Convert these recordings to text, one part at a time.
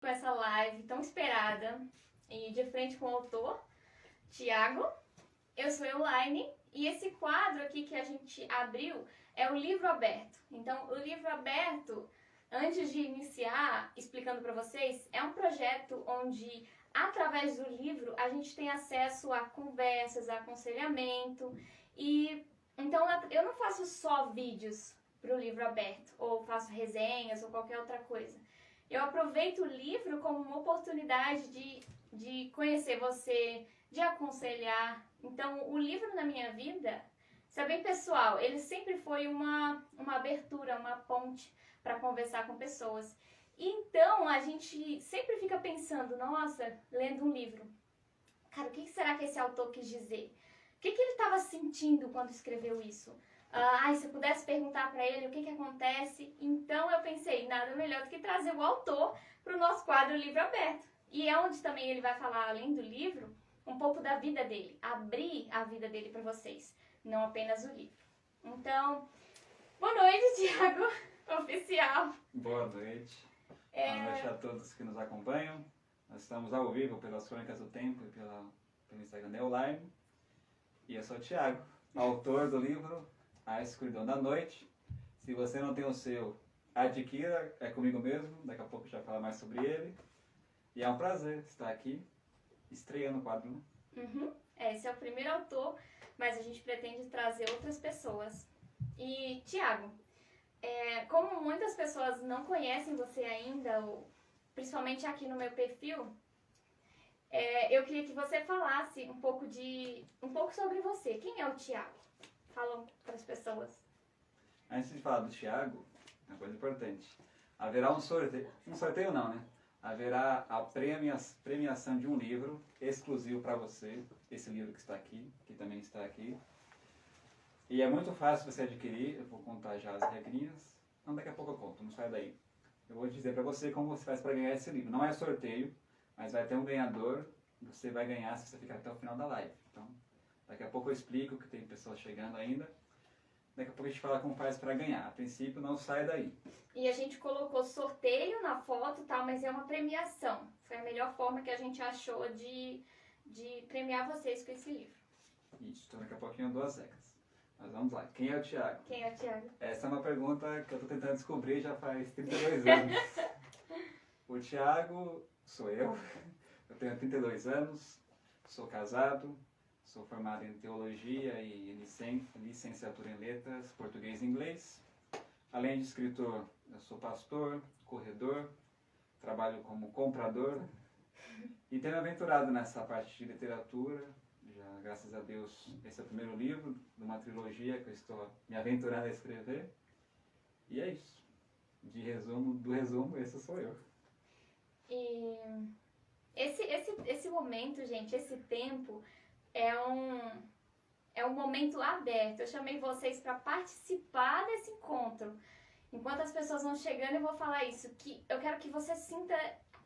com essa live tão esperada e de frente com o autor, Tiago. Eu sou Elaine e esse quadro aqui que a gente abriu é o livro aberto. Então, o livro aberto, antes de iniciar explicando para vocês, é um projeto onde, através do livro, a gente tem acesso a conversas, a aconselhamento e então eu não faço só vídeos para o livro aberto, ou faço resenhas ou qualquer outra coisa. Eu aproveito o livro como uma oportunidade de conhecer você, de aconselhar. Então, o livro na minha vida, isso é bem pessoal, ele sempre foi uma abertura, uma ponte para conversar com pessoas. E então, a gente sempre fica pensando, nossa, lendo um livro, cara, o que será que esse autor quis dizer? O que ele estava sentindo quando escreveu isso? Se eu pudesse perguntar para ele o que acontece, então eu pensei, nada melhor do que trazer o autor para o nosso quadro Livro Aberto. E é onde também ele vai falar, além do livro, um pouco da vida dele, abrir a vida dele para vocês, não apenas o livro. Então, boa noite, Tiago, oficial. Boa noite. Boa noite a todos que nos acompanham. Nós estamos ao vivo pelas Crônicas do Tempo e pelo Instagram da Elaine. E eu sou o Tiago, autor do livro A Escuridão da Noite. Se você não tem o seu, adquira, é comigo mesmo. Daqui a pouco eu já falo mais sobre ele. E é um prazer estar aqui, estreando o quadro, né? Esse é o primeiro autor, mas a gente pretende trazer outras pessoas. E, Tiago, como muitas pessoas não conhecem você ainda, ou principalmente aqui no meu perfil, eu queria que você falasse um pouco sobre você. Quem é o Tiago? Fala para as pessoas. Antes de falar do Tiago, uma coisa importante. Haverá um sorteio. Um sorteio não, né? Haverá a premiação de um livro exclusivo para você. Esse livro que está aqui, que também está aqui. E é muito fácil você adquirir. Eu vou contar já as regrinhas. Não, daqui a pouco eu conto, não sai daí. Eu vou dizer para você como você faz para ganhar esse livro. Não é sorteio, mas vai ter um ganhador. Você vai ganhar se você ficar até o final da live. Então, daqui a pouco eu explico que tem pessoas chegando ainda. Daqui a pouco a gente fala como faz para ganhar. A princípio, não sai daí. E a gente colocou sorteio na foto, tá? Mas é uma premiação. Foi a melhor forma que a gente achou de premiar vocês com esse livro. Isso, então daqui a pouquinho eu dou as regras. Mas vamos lá. Quem é o Tiago? Quem é o Tiago? Essa é uma pergunta que eu estou tentando descobrir já faz 32 anos. O Tiago sou eu. Eu tenho 32 anos, sou casado, sou formado em Teologia e licenciatura em Letras, Português e Inglês. Além de escritor, eu sou pastor, corredor, trabalho como comprador e tenho aventurado nessa parte de literatura. Já, graças a Deus, esse é o primeiro livro de uma trilogia que eu estou me aventurando a escrever. E é isso. Do resumo, esse sou eu. E esse momento, gente, esse tempo é um momento aberto. Eu chamei vocês para participar desse encontro. Enquanto as pessoas vão chegando, eu vou falar isso, que eu quero que você sinta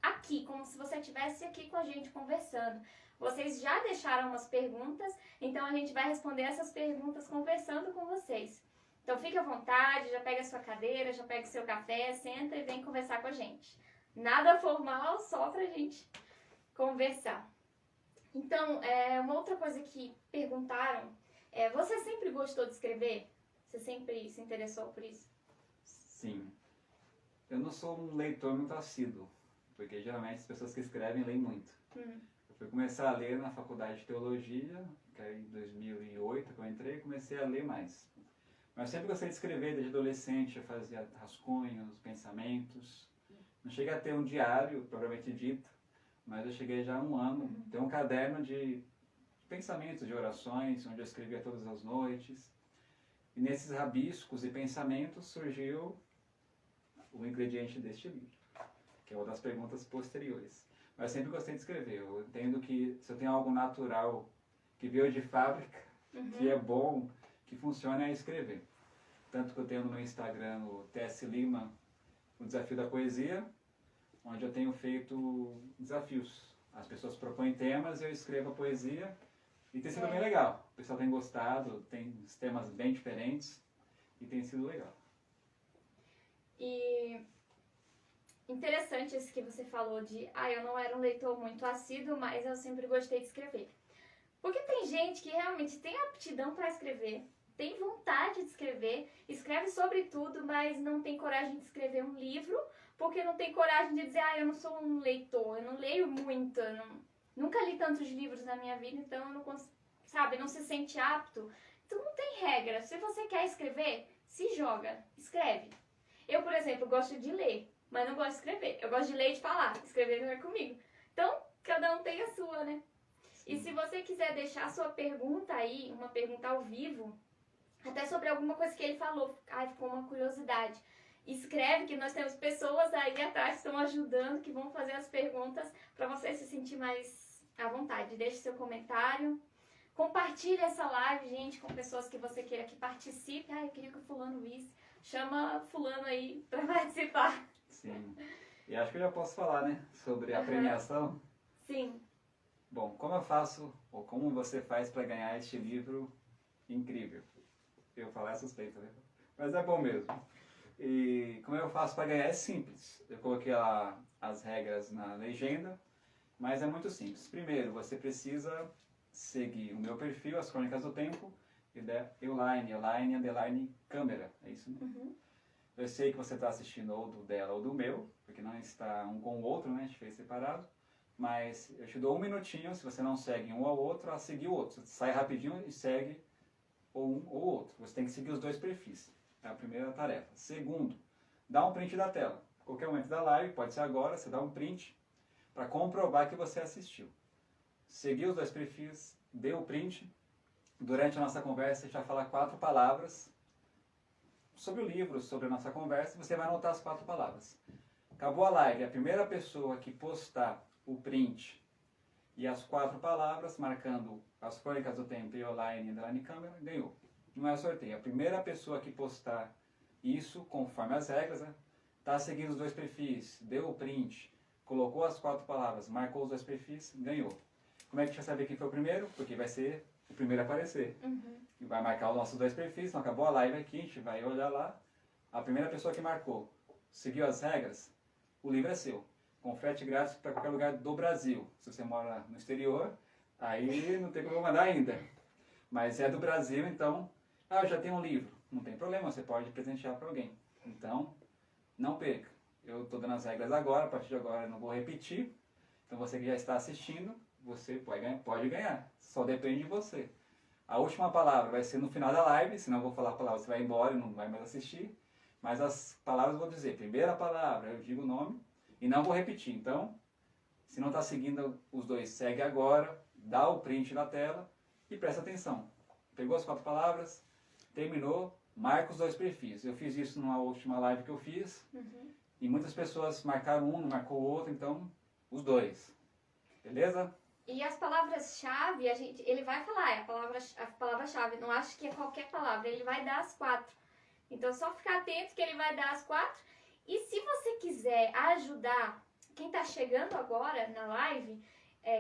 aqui, como se você estivesse aqui com a gente conversando. Vocês já deixaram umas perguntas, então a gente vai responder essas perguntas conversando com vocês. Então fique à vontade, já pega a sua cadeira, já pega o seu café, senta e vem conversar com a gente. Nada formal, só pra gente conversar. Então, uma outra coisa que perguntaram, você sempre gostou de escrever? Você sempre se interessou por isso? Sim. Eu não sou um leitor muito assíduo, porque geralmente as pessoas que escrevem leem muito. Eu fui começar a ler na faculdade de Teologia, que é em 2008 que eu entrei, e comecei a ler mais. Mas sempre gostei de escrever, desde adolescente eu fazia rascunhos, pensamentos. Não cheguei a ter um diário, propriamente dito, mas eu cheguei já há um ano, ter um caderno de pensamentos, de orações, onde eu escrevia todas as noites. E nesses rabiscos e pensamentos surgiu o ingrediente deste livro, que é uma das perguntas posteriores. Mas sempre gostei de escrever. Eu entendo que se eu tenho algo natural, que veio de fábrica, que é bom, que funciona, é escrever. Tanto que eu tenho no meu Instagram o TS Lima, o Desafio da Poesia, onde eu tenho feito desafios. As pessoas propõem temas e eu escrevo a poesia e tem sido bem legal. O pessoal tem gostado, tem temas bem diferentes e tem sido legal. E interessante isso que você falou de, eu não era um leitor muito assíduo, mas eu sempre gostei de escrever. Porque tem gente que realmente tem aptidão para escrever, tem vontade de escrever, escreve sobre tudo, mas não tem coragem de escrever um livro, porque não tem coragem de dizer, eu não sou um leitor, eu não leio muito, nunca li tantos livros na minha vida, então eu não consigo, não se sente apto. Então não tem regra. Se você quer escrever, se joga, escreve. Eu, por exemplo, gosto de ler, mas não gosto de escrever. Eu gosto de ler e de falar, escrever não é comigo. Então, cada um tem a sua, né? Sim. E se você quiser deixar a sua pergunta aí, uma pergunta ao vivo, até sobre alguma coisa que ele falou, ficou uma curiosidade. Escreve, que nós temos pessoas aí atrás que estão ajudando, que vão fazer as perguntas para você se sentir mais à vontade. Deixe seu comentário. Compartilhe essa live, gente, com pessoas que você queira que participe. Eu queria que o fulano visse. Chama fulano aí para participar. Sim. E acho que eu já posso falar, né? Sobre a premiação. Sim. Bom, como eu faço, ou como você faz para ganhar este livro incrível? Eu falar é suspeito, né? Mas é bom mesmo. E como eu faço para ganhar é simples. Eu coloquei lá as regras na legenda, mas é muito simples. Primeiro, você precisa seguir o meu perfil, As Crônicas do Tempo, e da Elaine Câmara, é isso, né? Uhum. Eu sei que você está assistindo ou do dela ou do meu, porque não está um com o outro, né? A gente fez separado. Mas eu te dou um minutinho, se você não segue um ao outro, a seguir o outro. Você sai rapidinho e segue ou um ou outro. Você tem que seguir os dois perfis. É a primeira tarefa. Segundo, dá um print da tela. Qualquer momento da live, pode ser agora, você dá um print para comprovar que você assistiu. Seguiu os dois perfis, dê o print. Durante a nossa conversa, a gente vai falar 4 palavras sobre o livro, sobre a nossa conversa, e você vai anotar as 4 palavras. Acabou a live, a primeira pessoa que postar o print e as 4 palavras, marcando As Crônicas do Tempo e Elaine Câmara, ganhou. Não é sorteio. A primeira pessoa que postar isso, conforme as regras, né, tá seguindo os dois perfis, deu o print, colocou as 4 palavras, marcou os dois perfis, ganhou. Como é que a gente vai saber quem foi o primeiro? Porque vai ser o primeiro a aparecer. Uhum. E vai marcar os nossos 2 perfis, então acabou a live aqui, a gente vai olhar lá. A primeira pessoa que marcou, seguiu as regras, o livro é seu. Com frete grátis para qualquer lugar do Brasil. Se você mora no exterior, aí não tem como eu mandar ainda. Mas é do Brasil, então, eu já tenho um livro. Não tem problema, você pode presentear para alguém. Então, não perca. Eu estou dando as regras agora, a partir de agora eu não vou repetir. Então você que já está assistindo, você pode ganhar. Só depende de você. A última palavra vai ser no final da live, senão eu vou falar a palavra, você vai embora e não vai mais assistir. Mas as palavras eu vou dizer. Primeira palavra, eu digo o nome e não vou repetir. Então, se não está seguindo os dois, segue agora, dá o print na tela e presta atenção. Pegou as 4 palavras, terminou, marca os 2 perfis. Eu fiz isso numa última live que eu fiz. Uhum. E muitas pessoas marcaram um, não marcou o outro, então os 2. Beleza? E as palavras-chave, ele vai falar, a palavra-chave, não acho que é qualquer palavra, ele vai dar as 4. Então, só ficar atento que ele vai dar as 4. E se você quiser ajudar quem está chegando agora na live,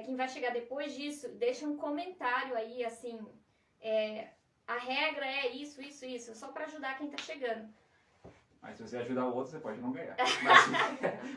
quem vai chegar depois disso, deixa um comentário aí, assim, a regra é isso, só para ajudar quem está chegando. Mas se você ajudar o outro, você pode não ganhar.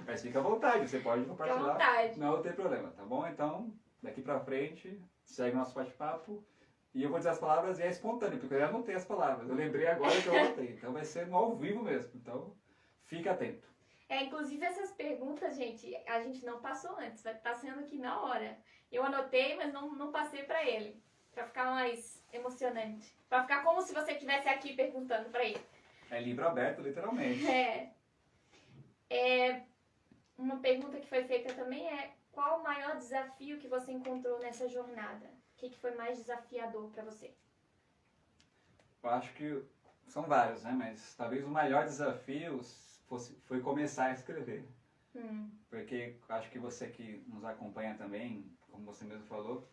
Mas fica à vontade, você pode compartilhar. Fica à vontade. Não tem problema, tá bom? Então, daqui pra frente, segue o nosso bate-papo. E eu vou dizer as palavras e é espontâneo, porque eu já anotei as palavras. Eu lembrei agora que eu anotei. Então vai ser no ao vivo mesmo. Então, fique atento. Inclusive essas perguntas, gente, a gente não passou antes. Vai estar sendo aqui na hora. Eu anotei, mas não passei pra ele. Pra ficar mais emocionante. Pra ficar como se você estivesse aqui perguntando pra ele. É livro aberto, literalmente. Uma pergunta que foi feita também é: qual o maior desafio que você encontrou nessa jornada? O que foi mais desafiador para você? Eu acho que são vários, né? Mas talvez o maior desafio foi começar a escrever. Porque acho que você que nos acompanha também, como você mesmo falou,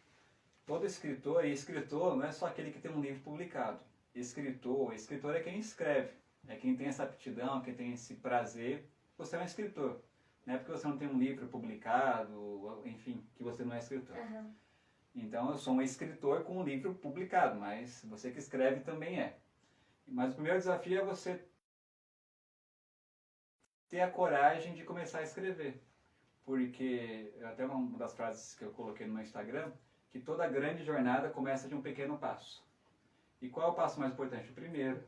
todo escritor e escritor não é só aquele que tem um livro publicado. Escritor é quem escreve. É quem tem essa aptidão, quem tem esse prazer. Você é um escritor. Não é porque você não tem um livro publicado, enfim, que você não é escritor. Uhum. Então, eu sou um escritor com um livro publicado, mas você que escreve também é. Mas o primeiro desafio é você ter a coragem de começar a escrever. Porque, até uma das frases que eu coloquei no meu Instagram, que toda grande jornada começa de um pequeno passo. E qual é o passo mais importante? O primeiro.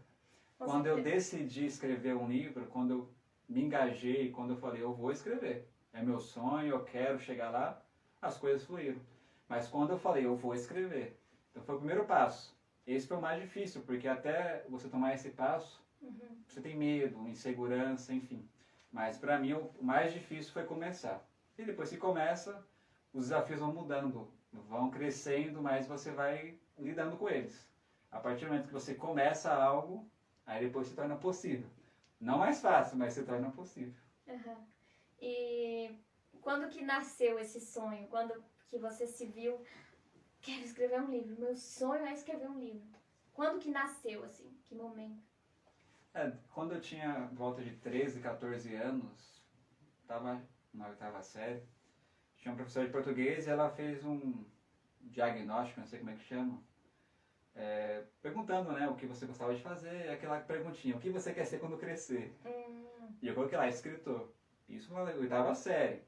Quando eu decidi escrever um livro, quando eu me engajei, quando eu falei, eu vou escrever. É meu sonho, eu quero chegar lá, as coisas fluíram. Mas quando eu falei, eu vou escrever, então foi o primeiro passo. Esse foi o mais difícil, porque até você tomar esse passo, você tem medo, insegurança, enfim. Mas para mim o mais difícil foi começar. E depois que começa, os desafios vão mudando, vão crescendo, mas você vai lidando com eles. A partir do momento que você começa algo, aí depois se torna possível. Não mais fácil, mas se torna possível. E quando que nasceu esse sonho? Quando que você se viu, quero escrever um livro, meu sonho é escrever um livro. Quando que nasceu, assim? Que momento? Quando eu tinha volta de 13, 14 anos, estava na oitava série, tinha uma professora de português e ela fez um diagnóstico, não sei como é que chama, perguntando, né, o que você gostava de fazer, aquela perguntinha, o que você quer ser quando crescer? E eu coloquei lá, escritor. Isso na oitava série.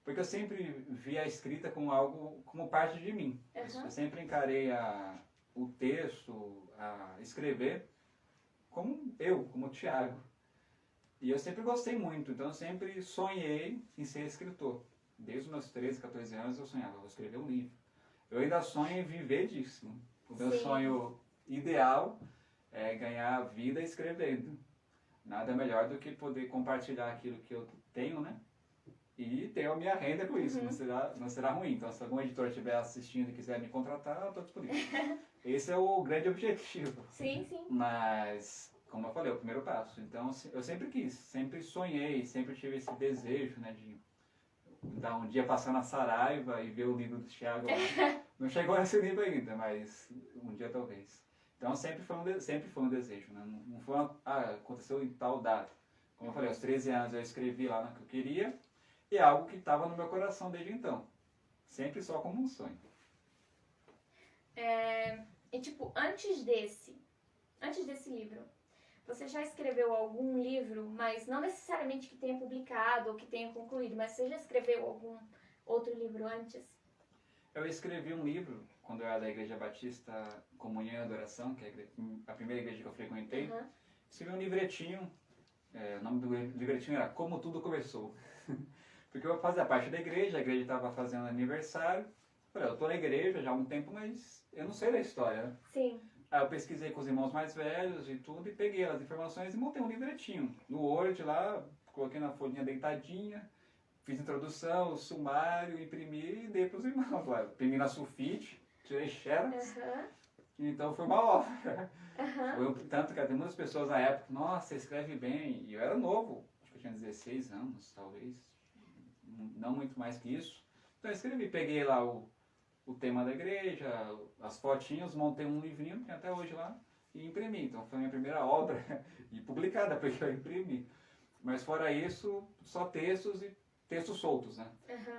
Porque eu sempre vi a escrita como algo, como parte de mim. Eu sempre encarei o texto, a escrever, como eu, como o Thiago. E eu sempre gostei muito, então eu sempre sonhei em ser escritor. Desde os meus 13, 14 anos eu sonhava, vou escrever um livro. Eu ainda sonho em viver disso. O meu sonho ideal é ganhar a vida escrevendo. Nada melhor do que poder compartilhar aquilo que eu tenho, né? E ter a minha renda com isso, não será ruim. Então, se algum editor estiver assistindo e quiser me contratar, eu estou disponível. Esse é o grande objetivo. Sim, sim. Mas, como eu falei, é o primeiro passo. Então, eu sempre quis, sempre sonhei, sempre tive esse desejo, né, de dar um dia passar na Saraiva e ver o livro do Thiago lá. Não chegou nesse livro ainda, mas um dia talvez. Então, sempre foi um desejo, né? Não foi aconteceu em tal data. Como eu falei, aos 13 anos eu escrevi lá no que eu queria. E é algo que estava no meu coração desde então. Sempre só como um sonho. E tipo, antes desse livro, você já escreveu algum livro, mas não necessariamente que tenha publicado ou que tenha concluído, mas você já escreveu algum outro livro antes? Eu escrevi um livro quando eu era da Igreja Batista Comunhão e Adoração, que é a primeira igreja que eu frequentei. Escrevi um livretinho, o nome do livretinho era Como Tudo Começou. Porque eu fazia parte da igreja, a igreja estava fazendo aniversário. Falei, eu estou na igreja já há um tempo, mas eu não sei da história, né? Sim. Aí eu pesquisei com os irmãos mais velhos e tudo, e peguei as informações e montei um livretinho. No Word lá, coloquei na folhinha deitadinha, fiz introdução, sumário, imprimi e dei para os irmãos lá. Imprimi na sulfite, tirei xerox. Então foi uma obra. Tanto que tem muitas pessoas na época, nossa, você escreve bem. E eu era novo, acho que eu tinha 16 anos, talvez. Não muito mais que isso. Então eu escrevi, peguei lá o tema da igreja, as fotinhos, montei um livrinho, que tem até hoje lá, e imprimi. Então foi a minha primeira obra, e publicada, porque eu imprimi. Mas fora isso, só textos e textos soltos, né?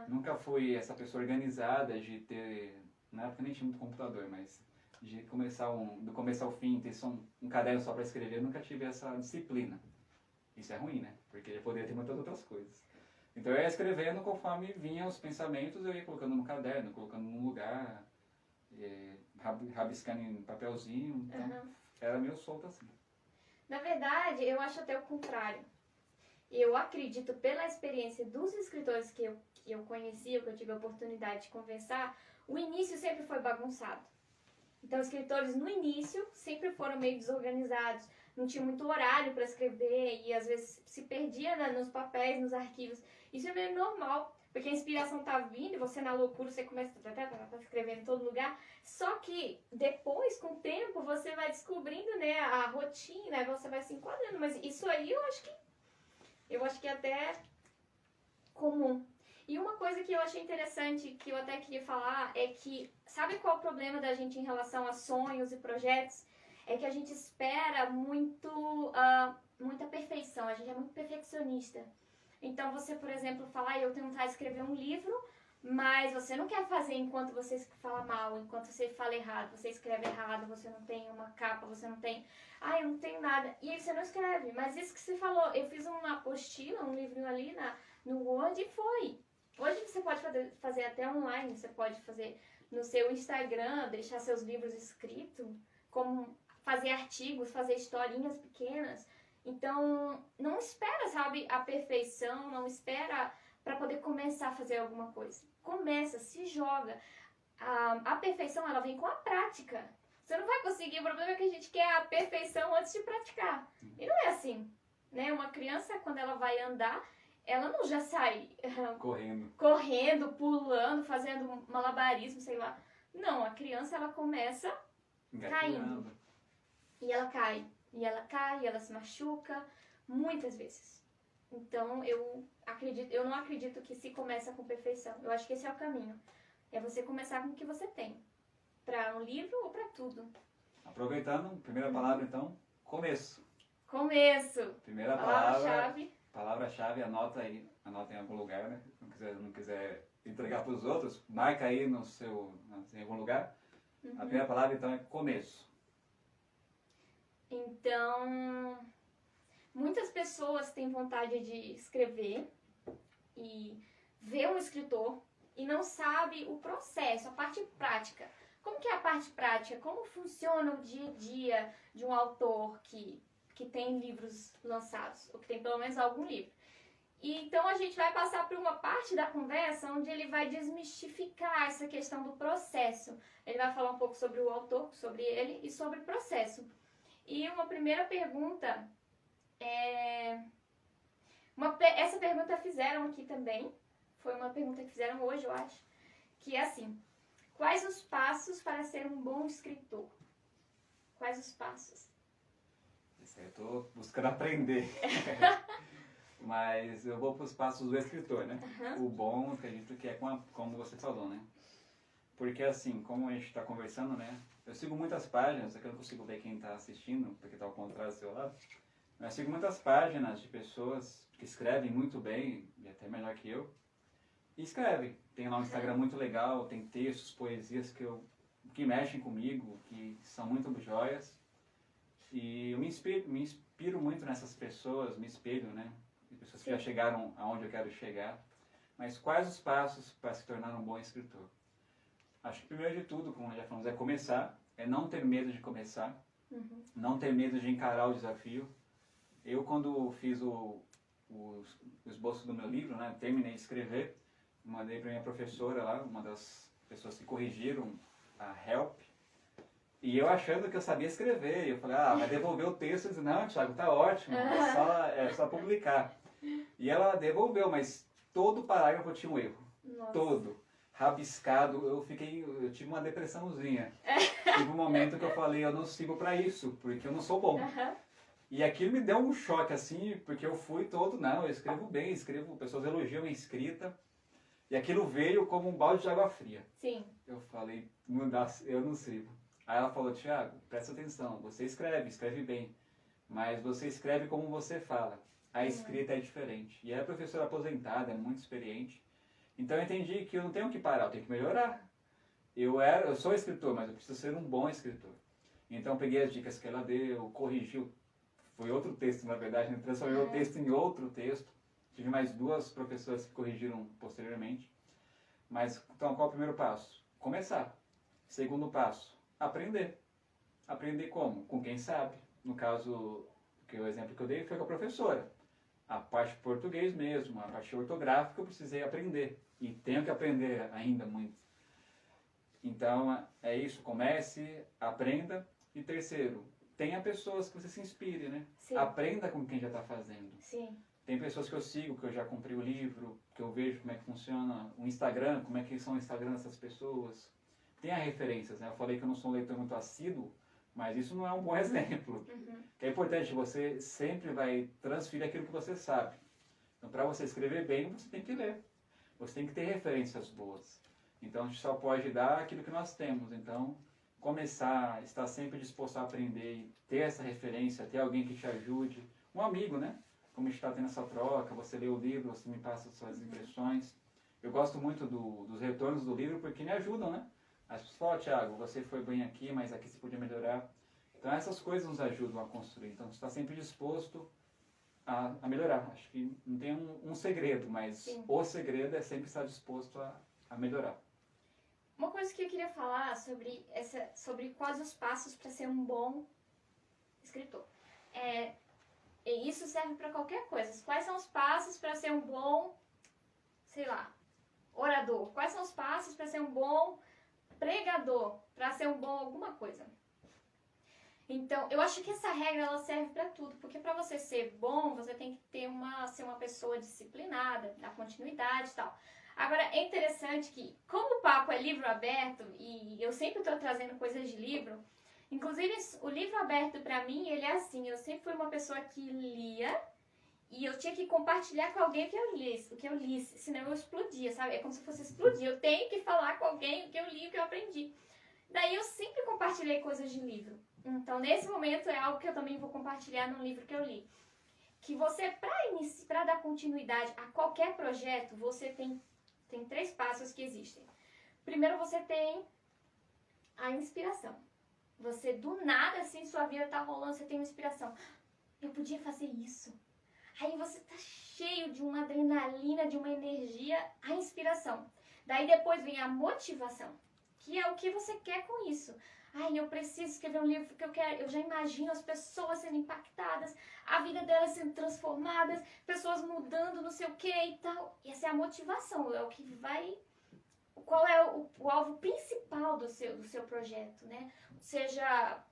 Nunca fui essa pessoa organizada de ter, na época nem tinha muito computador, mas de começar do começo ao fim, ter só um caderno só para escrever, eu nunca tive essa disciplina. Isso é ruim, né? Porque eu poderia ter muitas outras coisas. Então eu ia escrevendo conforme vinham os pensamentos, eu ia colocando no caderno, colocando num lugar, rabiscando em papelzinho, então era meio solto assim. Na verdade, eu acho até o contrário. Eu acredito, pela experiência dos escritores que eu conheci, que eu tive a oportunidade de conversar, o início sempre foi bagunçado. Então, os escritores no início sempre foram meio desorganizados, não tinha muito horário para escrever e às vezes se perdia, né, nos papéis, nos arquivos. Isso é meio normal, porque a inspiração tá vindo e você na loucura, você começa a escrever em todo lugar. Só que depois, com o tempo, você vai descobrindo, né, a rotina, você vai se enquadrando. Mas isso aí eu acho que é até comum. E uma coisa que eu achei interessante, que eu até queria falar, é que, sabe qual é o problema da gente em relação a sonhos e projetos? É que a gente espera muita perfeição, a gente é muito perfeccionista. Então você, por exemplo, fala, eu tenho vontade de escrever um livro, Mas você não quer fazer enquanto você fala mal, enquanto você fala errado, você escreve errado, você não tem uma capa, você não tem... eu não tenho nada. E aí você não escreve. Mas isso que você falou, eu fiz uma apostila, um livrinho ali no Word e foi. Hoje você pode fazer até online, você pode fazer no seu Instagram, deixar seus livros escritos, como fazer artigos, fazer historinhas pequenas. Então, não espera, sabe, a perfeição, não espera para poder começar a fazer alguma coisa. Começa, se joga. A perfeição, ela vem com a prática. Você não vai conseguir, o problema é que a gente quer a perfeição antes de praticar. E não é assim, né? Uma criança, quando ela vai andar, ela não já sai correndo, pulando, fazendo malabarismo, sei lá. Não, a criança, ela começa caindo. E ela cai, e ela se machuca muitas vezes. Então, eu não acredito que se começa com perfeição. Eu acho que esse é o caminho. É você começar com o que você tem. Para um livro ou para tudo. Aproveitando, primeira palavra então, começo. Começo. Primeira palavra-chave. Palavra-chave, anota aí. Anota em algum lugar, né? Não quiser entregar para os outros, marca aí em algum lugar. A primeira palavra então é começo. Então, muitas pessoas têm vontade de escrever e ver um escritor e não sabe o processo, a parte prática. Como que é a parte prática? Como funciona o dia a dia de um autor que tem livros lançados, ou que tem pelo menos algum livro? E então a gente vai passar por uma parte da conversa onde ele vai desmistificar essa questão do processo. Ele vai falar um pouco sobre o autor, sobre ele e sobre o processo. E uma primeira pergunta essa pergunta fizeram aqui também. Foi uma pergunta que fizeram hoje, eu acho. Que é assim: quais os passos para ser um bom escritor? Quais os passos? Isso aí eu tô buscando aprender. Mas eu vou para os passos do escritor, né? O bom, acredito que é como você falou, né? Porque assim, como a gente está conversando, né? Eu sigo muitas páginas, aqui eu não consigo ver quem está assistindo, porque está ao contrário do seu lado. Mas eu sigo muitas páginas de pessoas que escrevem muito bem, e até melhor que eu. E escrevem. Tem lá um Instagram muito legal, tem textos, poesias que mexem comigo, que são muito joias. E eu me inspiro muito nessas pessoas, me espelho, né? Pessoas que já chegaram aonde eu quero chegar. Mas quais os passos para se tornar um bom escritor? Acho que primeiro de tudo, como já falamos, é começar, é não ter medo de começar, não ter medo de encarar o desafio. Eu, quando fiz o esboço do meu livro, né, terminei de escrever, mandei para minha professora lá, uma das pessoas que corrigiram a Help, e eu achando que eu sabia escrever, eu falei, vai devolver o texto, eu disse, não, Thiago, tá ótimo, é só publicar. E ela devolveu, mas todo parágrafo tinha um erro, todo, rabiscado, eu tive uma depressãozinha. Tive um momento que eu falei, eu não sirvo para isso, porque eu não sou bom. E aquilo me deu um choque, assim, porque eu fui todo, não, eu escrevo bem, pessoas elogiam a escrita, e aquilo veio como um balde de água fria. Sim. Eu falei, não dá, eu não sirvo. Aí ela falou, Thiago, presta atenção, você escreve bem, mas você escreve como você fala. A escrita é diferente. E ela é professora aposentada, é muito experiente. Então eu entendi que eu não tenho que parar, eu tenho que melhorar. Eu sou escritor, mas eu preciso ser um bom escritor. Então eu peguei as dicas que ela deu, corrigiu. Foi outro texto, na verdade, né? Transformei o texto em outro texto. Tive mais 2 professoras que corrigiram posteriormente. Mas, então, qual é o primeiro passo? Começar. Segundo passo, aprender. Aprender como? Com quem sabe. No caso, o exemplo que eu dei foi com a professora. A parte português mesmo, a parte ortográfica eu precisei aprender. E tenho que aprender ainda muito. Então, é isso. Comece, aprenda. E terceiro, tenha pessoas que você se inspire, né? Sim. Aprenda com quem já está fazendo. Sim. Tem pessoas que eu sigo, que eu já comprei o livro, que eu vejo como é que funciona o Instagram, como é que são o Instagram dessas pessoas. Tenha referências, né? Eu falei que eu não sou um leitor muito assíduo, mas isso não é um bom exemplo. Que é importante, você sempre vai transferir aquilo que você sabe. Então, para você escrever bem, você tem que ler. Você tem que ter referências boas. Então, a gente só pode dar aquilo que nós temos. Então, começar, estar sempre disposto a aprender e ter essa referência, ter alguém que te ajude. Um amigo, né? Como a gente está tendo essa troca, você lê o livro, você me passa as suas impressões. eu gosto muito dos retornos do livro porque me ajudam, né? As pessoas falam, Thiago, você foi bem aqui, mas aqui você podia melhorar. Então essas coisas nos ajudam a construir. Então você está sempre disposto a melhorar. Acho que não tem um segredo, mas Sim. o segredo é sempre estar disposto a melhorar. Uma coisa que eu queria falar sobre quais os passos para ser um bom escritor. E isso serve para qualquer coisa. Quais são os passos para ser um bom, sei lá, orador? Quais são os passos para ser um bom pregador? Para ser um bom alguma coisa? Então, eu acho que essa regra ela serve para tudo, porque para você ser bom, você tem que ser uma pessoa disciplinada, dar continuidade e tal. Agora, é interessante que, como o papo é livro aberto, e eu sempre estou trazendo coisas de livro, inclusive o livro aberto para mim, ele é assim, eu sempre fui uma pessoa que lia, e eu tinha que compartilhar com alguém o que eu li, senão eu explodia, sabe? É como se fosse explodir, eu tenho que falar com alguém o que eu li, o que eu aprendi. Daí eu sempre compartilhei coisas de livro. Então, nesse momento, é algo que eu também vou compartilhar no livro que eu li. Que você, para dar continuidade a qualquer projeto, você tem 3 passos que existem. Primeiro, você tem a inspiração. Você, do nada, assim, sua vida tá rolando, você tem uma inspiração. Eu podia fazer isso. Aí você tá cheio de uma adrenalina, de uma energia, a inspiração. Daí depois vem a motivação, que é o que você quer com isso. Ai, eu preciso escrever um livro porque eu já imagino as pessoas sendo impactadas, a vida delas sendo transformadas, pessoas mudando, não sei o que e tal. E essa é a motivação, é o que vai... Qual é o alvo principal do seu projeto, né? Seja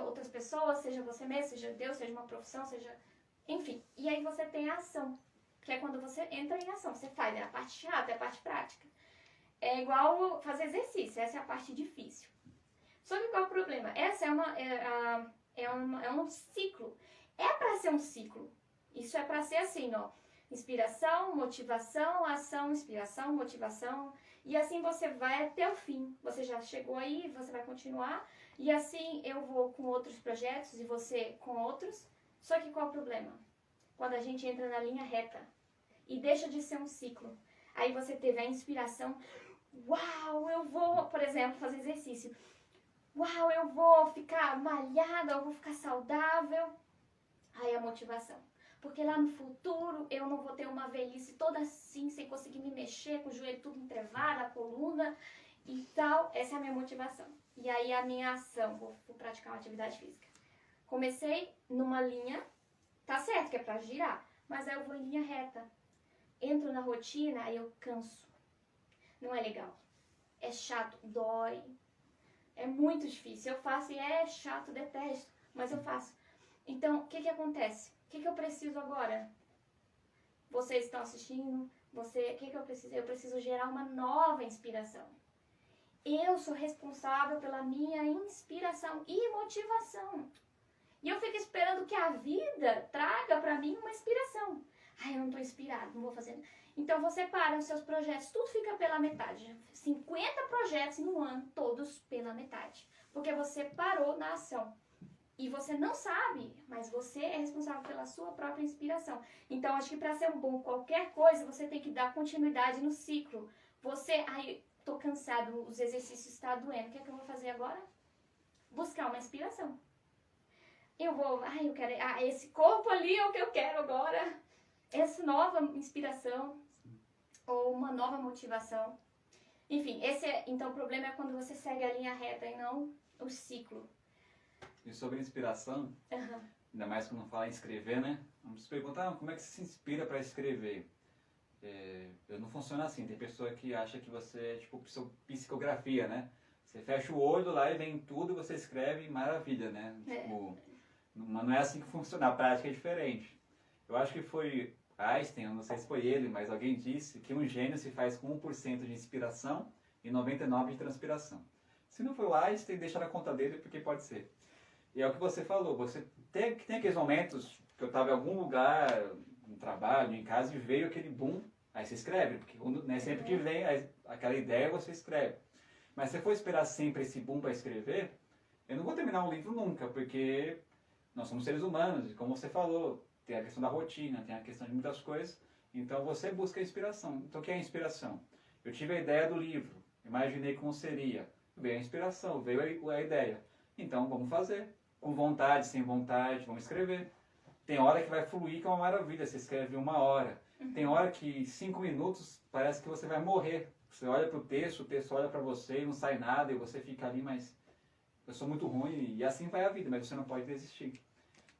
outras pessoas, seja você mesmo, seja Deus, seja uma profissão, seja... Enfim, e aí você tem a ação, que é quando você entra em ação, você faz, é a parte chata, é a parte prática. É igual fazer exercício, essa é a parte difícil. Só que qual é o problema? Essa é um ciclo. É para ser um ciclo. Isso é para ser assim, ó. Inspiração, motivação, ação, inspiração, motivação. E assim você vai até o fim. Você já chegou aí, você vai continuar. E assim eu vou com outros projetos e você com outros. Só que qual é o problema? Quando a gente entra na linha reta e deixa de ser um ciclo. Aí você teve a inspiração. Uau, eu vou, por exemplo, fazer exercício. Uau, eu vou ficar malhada, eu vou ficar saudável. Aí a motivação. Porque lá no futuro eu não vou ter uma velhice toda assim, sem conseguir me mexer, com o joelho tudo entrevado, a coluna e tal. Essa é a minha motivação. E aí a minha ação, vou praticar uma atividade física. Comecei numa linha, tá certo que é pra girar, mas aí eu vou em linha reta. Entro na rotina, aí eu canso. Não é legal. É chato, dói. É muito difícil. Eu faço e é chato, detesto, mas eu faço. Então, o que acontece? O que eu preciso agora? Vocês estão assistindo? O que eu preciso? Eu preciso gerar uma nova inspiração. Eu sou responsável pela minha inspiração e motivação. E eu fico esperando que a vida traga pra mim uma inspiração. Ai, eu não tô inspirado, não vou fazer. Então você para os seus projetos, tudo fica pela metade. 50 projetos no ano, todos pela metade. Porque você parou na ação. E você não sabe, mas você é responsável pela sua própria inspiração. Então, acho que para ser um bom qualquer coisa, você tem que dar continuidade no ciclo. Ai, tô cansado, os exercícios estão doendo. O que é que eu vou fazer agora? Buscar uma inspiração. Eu quero, esse corpo ali é o que eu quero agora. Essa nova inspiração ou uma nova motivação. Enfim, então o problema é quando você segue a linha reta e não o ciclo. E sobre inspiração, ainda mais quando fala em escrever, né? Vamos se perguntar como é que você se inspira para escrever. Eu não funciona assim. Tem pessoa que acha que você é tipo psicografia, né? Você fecha o olho lá e vem tudo e você escreve, maravilha, né? Tipo, não é assim que funciona. A prática é diferente. Eu acho que foi Einstein, eu não sei se foi ele, mas alguém disse que um gênio se faz com 1% de inspiração e 99% de transpiração. Se não foi o Einstein, deixa na conta dele, porque pode ser. E é o que você falou, você tem aqueles momentos que eu estava em algum lugar, no trabalho, em casa, e veio aquele boom, aí você escreve, porque né, sempre que vem aquela ideia, você escreve. Mas se você for esperar sempre esse boom para escrever, eu não vou terminar um livro nunca, porque nós somos seres humanos, e como você falou, tem a questão da rotina, tem a questão de muitas coisas, Então você busca a inspiração. Então o que é a inspiração? Eu tive a ideia do livro, imaginei como seria. Veio a inspiração, veio a ideia. Então vamos fazer. Com vontade, sem vontade, vamos escrever. Tem hora que vai fluir, que é uma maravilha. Você escreve 1 hora. Tem hora que 5 minutos parece que você vai morrer. Você olha para o texto olha para você e não sai nada, e você fica ali, mas eu sou muito ruim, e assim vai a vida, mas você não pode desistir.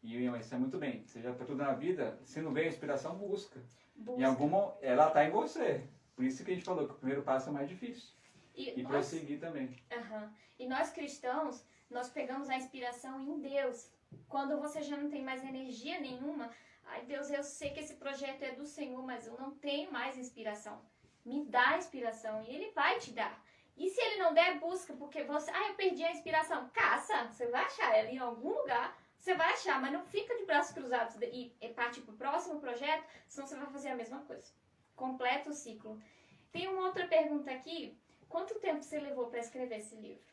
E isso é muito bem. Seja para tudo na vida, se não vem a inspiração, busca. Em alguma, ela está em você. Por isso que a gente falou que o primeiro passo é mais difícil. E prosseguir também. E nós cristãos, nós pegamos a inspiração em Deus. Quando você já não tem mais energia nenhuma, ai Deus, eu sei que esse projeto é do Senhor, mas eu não tenho mais inspiração. Me dá inspiração e Ele vai te dar. E se Ele não der, busca, porque você... eu perdi a inspiração. Caça, você vai achar ela em algum lugar, você vai achar, mas não fica de braços cruzados e parte para o próximo projeto, senão você vai fazer a mesma coisa. Completa o ciclo. Tem uma outra pergunta aqui. Quanto tempo você levou para escrever esse livro?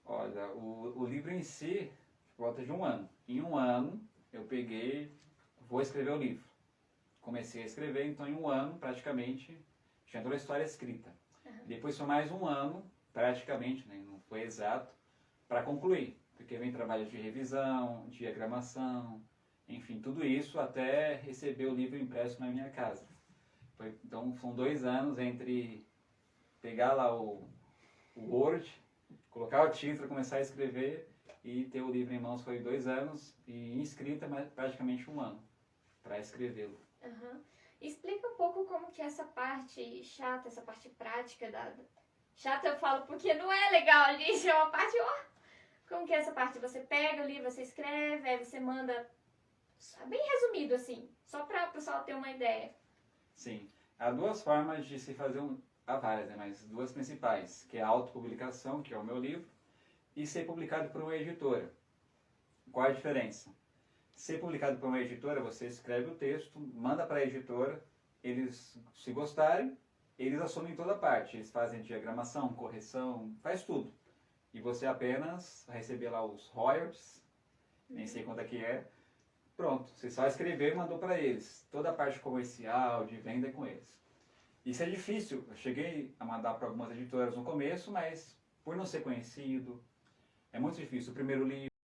Olha, o livro em si, volta de 1 ano. Em 1 ano, eu vou escrever o livro. Comecei a escrever, então em 1 ano, praticamente, tinha toda a história escrita. Depois foi mais 1 ano, praticamente, né, não foi exato, para concluir. Porque vem trabalho de revisão, diagramação, enfim, tudo isso até receber o livro impresso na minha casa. Então foram 2 anos entre pegar lá o Word, colocar o título, começar a escrever e ter o livro em mãos foi 2 anos e em escrita praticamente 1 ano para escrevê-lo. Explica um pouco como que é essa parte chata, essa parte prática Chata eu falo porque não é legal, gente, é uma parte... Como que é essa parte? Você pega o livro, você escreve, aí você manda... Bem resumido, assim, só para o pessoal ter uma ideia. Sim. Há 2 formas de se fazer há várias, né? Mas 2 principais, que é a autopublicação, que é o meu livro, e ser publicado por uma editora. Qual a diferença? Ser publicado por uma editora, você escreve o texto, manda para a editora, eles, se gostarem, eles assumem toda a parte. Eles fazem diagramação, correção, faz tudo. E você apenas vai receber lá os royalties, nem sei quanto é que é. Pronto, você só escreveu e mandou para eles. Toda a parte comercial, de venda é com eles. Isso é difícil. Eu cheguei a mandar para algumas editoras no começo, mas por não ser conhecido, é muito difícil. O primeiro livro